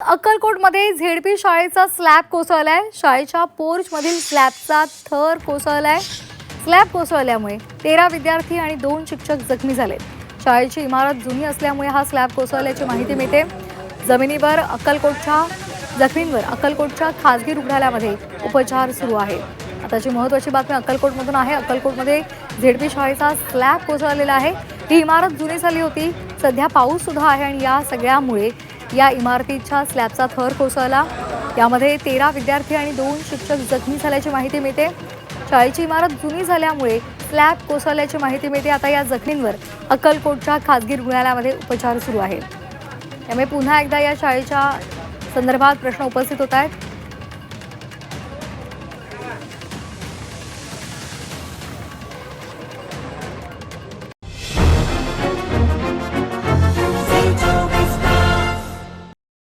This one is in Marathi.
अक्कलकोटमध्ये झेडपी शाळेचा स्लॅब कोसळलाय. शाळेच्या पोर्चमधील स्लॅबचा थर कोसळलाय. स्लॅब कोसळल्यामुळे 13 विद्यार्थी आणि 2 शिक्षक जखमी झाले. शाळेची इमारत जुनी असल्यामुळे हा स्लॅब कोसळल्याची माहिती मिळते. जखमींवर अक्कलकोटच्या खासगी रुग्णालयामध्ये उपचार सुरू आहे. आताची महत्त्वाची बातमी अक्कलकोटमधून आहे. अक्कलकोटमध्ये झेडपी शाळेचा स्लॅब कोसळलेला आहे. ही इमारत जुनी झाली होती. सध्या पाऊस सुद्धा आहे आणि या सगळ्यामुळे या इमारतीच्या स्लॅबचा थर कोसळला. यामध्ये 13 विद्यार्थी आणि 2 शिक्षक जखमी झाल्याची माहिती मिळते. शाळेची इमारत जुनी झाल्यामुळे स्लॅब कोसळल्याची माहिती मिळते. आता या जखमींवर अक्कलकोटच्या खासगी रुग्णालयामध्ये उपचार सुरू आहे. त्यामुळे पुन्हा एकदा या शाळेच्या संदर्भात प्रश्न उपस्थित होत आहेत.